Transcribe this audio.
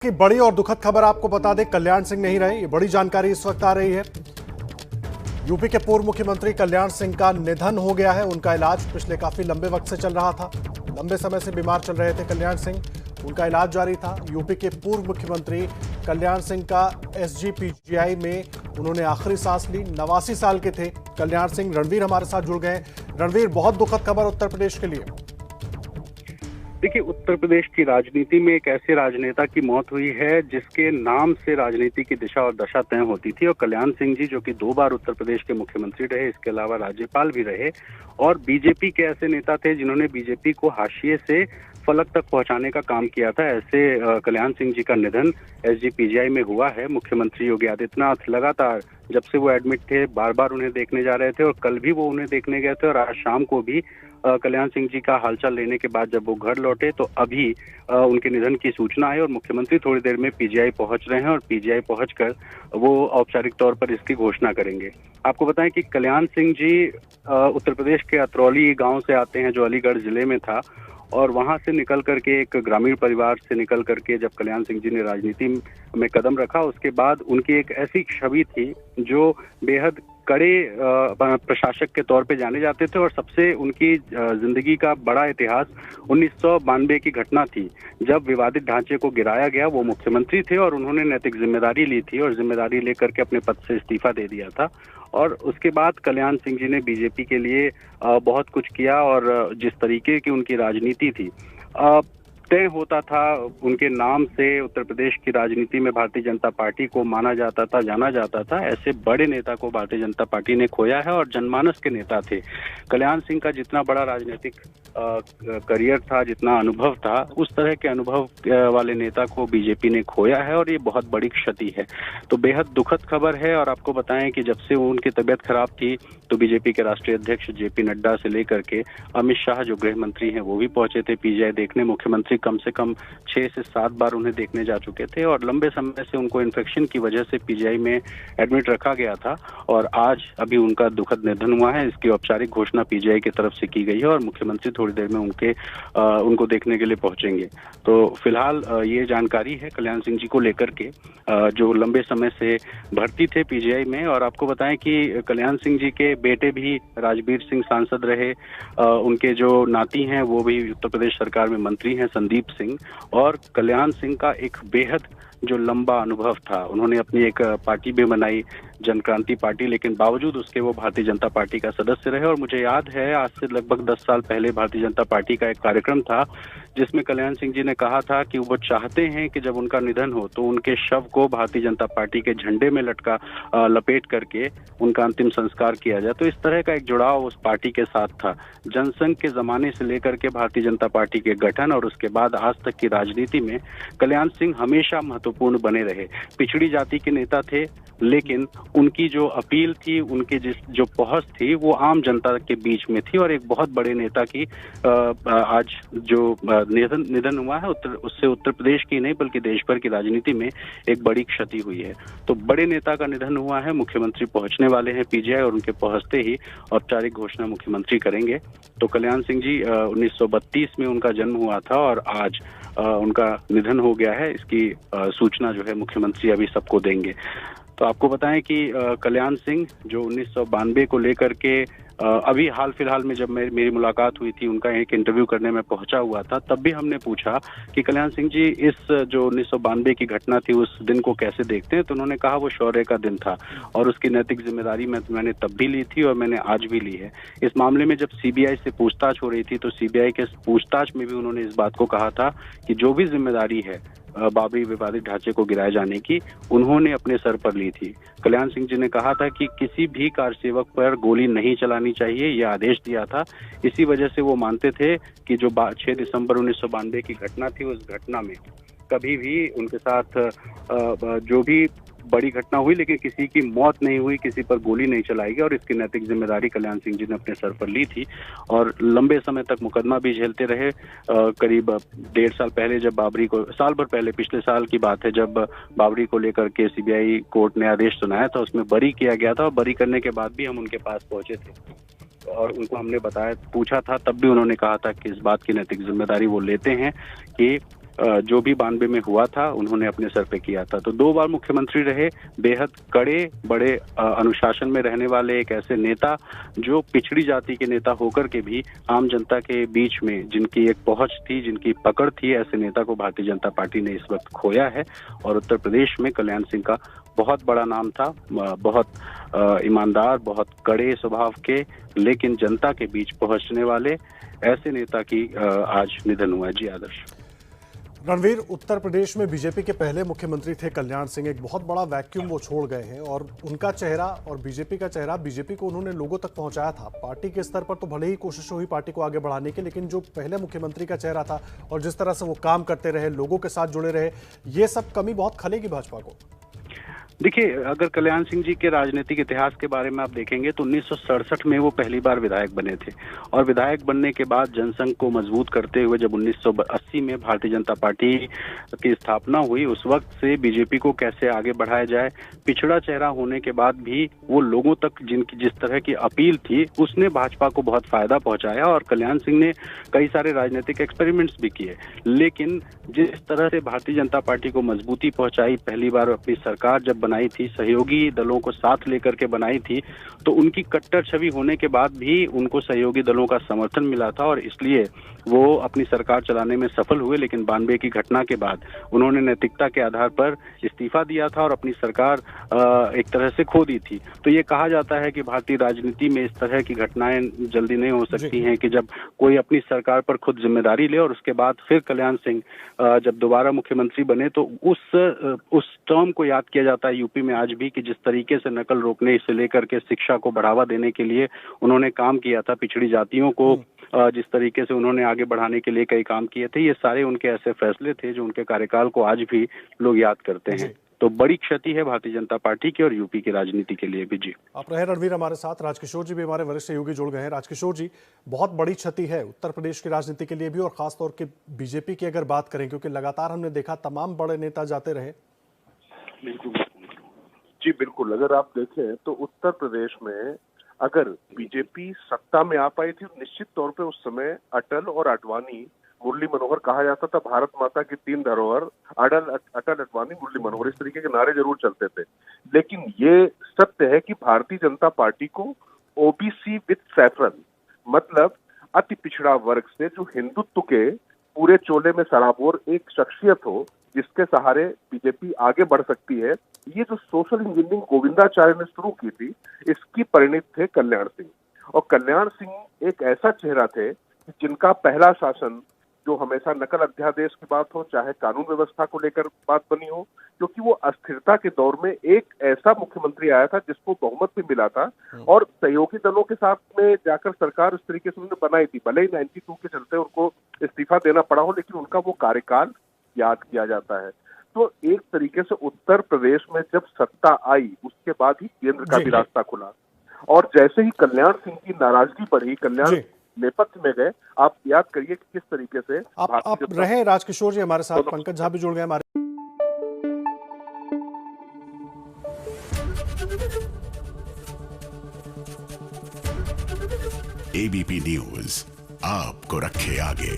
की बड़ी और दुखद खबर आपको बता दें, कल्याण सिंह नहीं रहे। ये बड़ी जानकारी इस वक्त आ रही है। यूपी के पूर्व मुख्यमंत्री कल्याण सिंह का निधन हो गया है। उनका इलाज पिछले काफी लंबे वक्त से चल रहा था। लंबे समय से बीमार चल रहे थे कल्याण सिंह, उनका इलाज जारी था। यूपी के पूर्व मुख्यमंत्री कल्याण सिंह का एसजीपीजीआई में उन्होंने आखिरी सांस ली। 89 साल के थे कल्याण सिंह। रणवीर हमारे साथ जुड़ गए। रणवीर, बहुत दुखद खबर उत्तर प्रदेश के लिए। देखिए, उत्तर प्रदेश की राजनीति में एक ऐसे राजनेता की मौत हुई है जिसके नाम से राजनीति की दिशा और दशा तय होती थी। और कल्याण सिंह जी, जो कि 2 बार उत्तर प्रदेश के मुख्यमंत्री रहे, इसके अलावा राज्यपाल भी रहे और बीजेपी के ऐसे नेता थे जिन्होंने बीजेपी को हाशिए से फलक तक पहुंचाने का काम किया था। ऐसे कल्याण सिंह जी का निधन एसजीपीजीआई में हुआ है। मुख्यमंत्री योगी आदित्यनाथ लगातार जब से वो एडमिट थे, बार बार उन्हें देखने जा रहे थे और कल भी वो उन्हें देखने गए थे। और आज शाम को भी कल्याण सिंह जी का हालचाल लेने के बाद जब वो घर लौटे तो अभी उनके निधन की सूचना है और मुख्यमंत्री थोड़ी देर में पीजीआई पहुंच रहे हैं और पीजीआई पहुंचकर वो औपचारिक तौर पर इसकी घोषणा करेंगे। आपको बताएं कि कल्याण सिंह जी उत्तर प्रदेश के अतरौली गांव से आते हैं, जो अलीगढ़ जिले में था। और वहां से निकल करके, एक ग्रामीण परिवार से निकल करके जब कल्याण सिंह जी ने राजनीति में कदम रखा, उसके बाद उनकी एक ऐसी छवि थी जो बेहद कड़े प्रशासक के तौर पे जाने जाते थे। और सबसे उनकी जिंदगी का बड़ा इतिहास 1992 की घटना थी, जब विवादित ढांचे को गिराया गया। वो मुख्यमंत्री थे और उन्होंने नैतिक जिम्मेदारी ली थी और जिम्मेदारी लेकर के अपने पद से इस्तीफा दे दिया था। और उसके बाद कल्याण सिंह जी ने बीजेपी के लिए बहुत कुछ किया और जिस तरीके की उनकी राजनीति थी, तय होता था उनके नाम से उत्तर प्रदेश की राजनीति में भारतीय जनता पार्टी को माना जाता था, जाना जाता था। ऐसे बड़े नेता को भारतीय जनता पार्टी ने खोया है और जनमानस के नेता थे। कल्याण सिंह का जितना बड़ा राजनीतिक करियर था, जितना अनुभव था, उस तरह के अनुभव वाले नेता को बीजेपी ने खोया है और ये बहुत बड़ी क्षति है। तो बेहद दुखद खबर है। और आपको बताएं कि जब से उनकी तबीयत खराब थी तो बीजेपी के राष्ट्रीय अध्यक्ष जेपी नड्डा से लेकर के अमित शाह, जो गृह मंत्री हैं, वो भी पहुंचे थे पीजीआई देखने। मुख्यमंत्री कम से कम 6 से 7 बार उन्हें देखने जा चुके थे और लंबे समय से उनको इन्फेक्शन की वजह से पीजीआई में एडमिट रखा गया था। और आज अभी उनका दुखद निधन हुआ है। इसकी औपचारिक घोषणा पीजीआई की तरफ से की गई है और मुख्यमंत्री थोड़ी देर में उनको देखने के लिए पहुंचेंगे। तो फिलहाल ये जानकारी है कल्याण सिंह जी को लेकर के, जो लंबे समय से भर्ती थे पीजीआई में। और आपको बताएं कि कल्याण सिंह जी के बेटे भी राजवीर सिंह सांसद रहे, उनके जो नाती हैं वो भी उत्तर प्रदेश सरकार में मंत्री हैं, संदीप सिंह। और कल्याण सिंह का एक बेहद जो लंबा अनुभव था, उन्होंने अपनी एक पार्टी भी बनाई, जन क्रांति पार्टी, लेकिन बावजूद उसके वो भारतीय जनता पार्टी का सदस्य रहे। और मुझे याद है आज से लगभग 10 साल पहले भारतीय जनता पार्टी का एक कार्यक्रम था जिसमें कल्याण सिंह जी ने कहा था कि वो चाहते हैं कि जब उनका निधन हो तो उनके शव को भारतीय जनता पार्टी के झंडे में लपेट करके उनका अंतिम संस्कार किया जाए। तो इस तरह का एक जुड़ाव उस पार्टी के साथ था। जनसंघ के जमाने से लेकर के भारतीय जनता पार्टी के गठन और उसके बाद आज तक की राजनीति में कल्याण सिंह हमेशा महत्वपूर्ण बने रहे। पिछड़ी जाति के नेता थे, लेकिन उनकी जो अपील थी, उनकी जो पहुंच थी, वो आम जनता के बीच में थी। और एक बहुत बड़े नेता की आज जो निधन हुआ है, उससे उत्तर प्रदेश की नहीं बल्कि देश भर की राजनीति में एक बड़ी क्षति हुई है। तो बड़े नेता का निधन हुआ है। मुख्यमंत्री पहुंचने वाले हैं पीजीआई और उनके पहुंचते ही औपचारिक घोषणा मुख्यमंत्री करेंगे। तो कल्याण सिंह जी 1932 में उनका जन्म हुआ था और आज उनका निधन हो गया है। इसकी सूचना जो है मुख्यमंत्री अभी सबको देंगे। तो आपको बताएं कि कल्याण सिंह जो 1992 को लेकर के अभी हाल फिलहाल में जब मेरी मुलाकात हुई थी, उनका एक इंटरव्यू करने में पहुंचा हुआ था, तब भी हमने पूछा कि कल्याण सिंह जी इस जो 1992 की घटना थी उस दिन को कैसे देखते हैं। तो उन्होंने कहा वो शौर्य का दिन था और उसकी नैतिक जिम्मेदारी मैंने तब भी ली थी और मैंने आज भी ली है। इस मामले में जब सीबीआई से पूछताछ हो रही थी तो सीबीआई के पूछताछ में भी उन्होंने इस बात को कहा था कि जो भी जिम्मेदारी है बाबरी विवादित ढांचे को गिराए जाने की, उन्होंने अपने सर पर ली थी। कल्याण सिंह जी ने कहा था कि किसी भी कारसेवक पर गोली नहीं चलानी चाहिए, यह आदेश दिया था। इसी वजह से वो मानते थे कि जो 6 दिसंबर 1992 की घटना थी, उस घटना में कभी भी उनके साथ जो भी बड़ी घटना हुई, लेकिन किसी की मौत नहीं हुई, किसी पर गोली नहीं चलाई गई। और इसकी नैतिक जिम्मेदारी कल्याण सिंह जी ने अपने सर पर ली थी और लंबे समय तक मुकदमा भी झेलते रहे। करीब 1.5 साल पहले जब बाबरी को, साल भर पहले, पिछले साल की बात है, जब बाबरी को लेकर के सीबीआई कोर्ट ने आदेश सुनाया था, उसमें बरी किया गया था। और बरी करने के बाद भी हम उनके पास पहुंचे थे और उनको हमने पूछा था, तब भी उन्होंने कहा था कि इस बात की नैतिक जिम्मेदारी वो लेते हैं कि जो भी 92 में हुआ था उन्होंने अपने सर पे किया था। तो 2 बार मुख्यमंत्री रहे, बेहद कड़े बड़े अनुशासन में रहने वाले एक ऐसे नेता जो पिछड़ी जाति के नेता होकर के भी आम जनता के बीच में जिनकी एक पहुंच थी, जिनकी पकड़ थी, ऐसे नेता को भारतीय जनता पार्टी ने इस वक्त खोया है। और उत्तर प्रदेश में कल्याण सिंह का बहुत बड़ा नाम था, बहुत ईमानदार, बहुत कड़े स्वभाव के, लेकिन जनता के बीच पहुंचने वाले ऐसे नेता की आज निधन हुआ है। जी आदर्श। रणवीर, उत्तर प्रदेश में बीजेपी के पहले मुख्यमंत्री थे कल्याण सिंह, एक बहुत बड़ा वैक्यूम वो छोड़ गए हैं और उनका चेहरा और बीजेपी का चेहरा, बीजेपी को उन्होंने लोगों तक पहुंचाया था। पार्टी के स्तर पर तो भले ही कोशिश हुई पार्टी को आगे बढ़ाने की, लेकिन जो पहले मुख्यमंत्री का चेहरा था और जिस तरह से वो काम करते रहे, लोगों के साथ जुड़े रहे, ये सब कमी बहुत खलेगी भाजपा को। देखिए, अगर कल्याण सिंह जी के राजनीतिक इतिहास के बारे में आप देखेंगे तो 1967 में वो पहली बार विधायक बने थे और विधायक बनने के बाद जनसंघ को मजबूत करते हुए जब 1980 में भारतीय जनता पार्टी की स्थापना हुई, उस वक्त से बीजेपी को कैसे आगे बढ़ाया जाए, पिछड़ा चेहरा होने के बाद भी वो लोगों तक जिनकी जिस तरह की अपील थी उसने भाजपा को बहुत फायदा पहुंचाया और कल्याण सिंह ने कई सारे राजनीतिक एक्सपेरिमेंट्स भी किए। लेकिन जिस तरह से भारतीय जनता पार्टी को मजबूती पहुंचाई, पहली बार अपनी सरकार जब बनाई थी, सहयोगी दलों को साथ लेकर के बनाई थी, तो उनकी कट्टर छवि होने के बाद भी उनको सहयोगी दलों का समर्थन मिला था और इसलिए वो अपनी सरकार चलाने में सफल हुए। लेकिन 92 की घटना के बाद उन्होंने नैतिकता के आधार पर इस्तीफा दिया था और अपनी सरकार एक तरह से खो दी थी। तो ये कहा जाता है कि भारतीय राजनीति में इस तरह की घटनाएं जल्दी नहीं हो सकती हैं कि जब कोई अपनी सरकार पर खुद जिम्मेदारी ले और उसके बाद फिर कल्याण सिंह जब दोबारा मुख्यमंत्री बने तो उस टर्म को याद किया जाता है यूपी में आज भी कि जिस तरीके से नकल रोकने से लेकर के शिक्षा को बढ़ावा देने के लिए उन्होंने काम किया था, पिछड़ी जातियों को जिस तरीके से उन्होंने आगे बढ़ाने के लिए कई काम किए थे, ये सारे उनके ऐसे फैसले थे जो उनके कार्यकाल को आज भी लोग याद करते हैं। तो बड़ी क्षति है भारतीय जनता पार्टी की और यूपी की राजनीति के लिए भी। जी, आप रहे रणवीर हमारे साथ। राजकिशोर जी भी हमारे वरिष्ठ सहयोगी जुड़ गए हैं। राजकिशोर जी, बहुत बड़ी क्षति है उत्तर प्रदेश की राजनीति के लिए भी और खासतौर के बीजेपी की अगर बात करें, क्योंकि लगातार हमने देखा तमाम बड़े नेता जाते रहे। बिल्कुल जी, बिल्कुल। अगर आप देखें तो उत्तर प्रदेश में अगर बीजेपी सत्ता में आ पाई थी, निश्चित तौर पे उस समय अटल और आडवाणी, मुरली मनोहर कहा जाता था, भारत माता की 3 धरोहर, अटल आडवाणी मुरली मनोहर, इस तरीके के नारे जरूर चलते थे। लेकिन ये सत्य है कि भारतीय जनता पार्टी को ओबीसी विद सैफरन, मतलब अति पिछड़ा वर्ग से जो हिंदुत्व के पूरे चोले में सराबोर एक शख्सियत हो जिसके सहारे बीजेपी आगे बढ़ सकती है, ये जो सोशल इंजीनियरिंग गोविंदाचार्य ने शुरू की थी, इसकी परिणत थे कल्याण सिंह। और कल्याण सिंह एक ऐसा चेहरा थे जिनका पहला शासन, जो हमेशा नकल अध्यादेश की बात हो, चाहे कानून व्यवस्था को लेकर बात बनी हो, क्योंकि वो अस्थिरता के दौर में एक ऐसा मुख्यमंत्री आया था जिसको बहुमत भी मिला था और सहयोगी दलों के साथ में जाकर सरकार इस तरीके से उन्होंने बनाई थी। भले ही 92 के चलते उनको इस्तीफा देना पड़ा हो, लेकिन उनका वो कार्यकाल याद किया जाता है। तो एक तरीके से उत्तर प्रदेश में जब सत्ता आई उसके बाद ही केंद्र का भी रास्ता खुला और जैसे ही कल्याण सिंह की नाराजगी बढ़ी, कल्याण नेपथ्य में गए। आप याद करिए कि किस तरीके से आप रहे राजकिशोर जी हमारे साथ। पंकज झा भी जुड़ गए हमारे। एबीपी न्यूज आपको रखे आगे।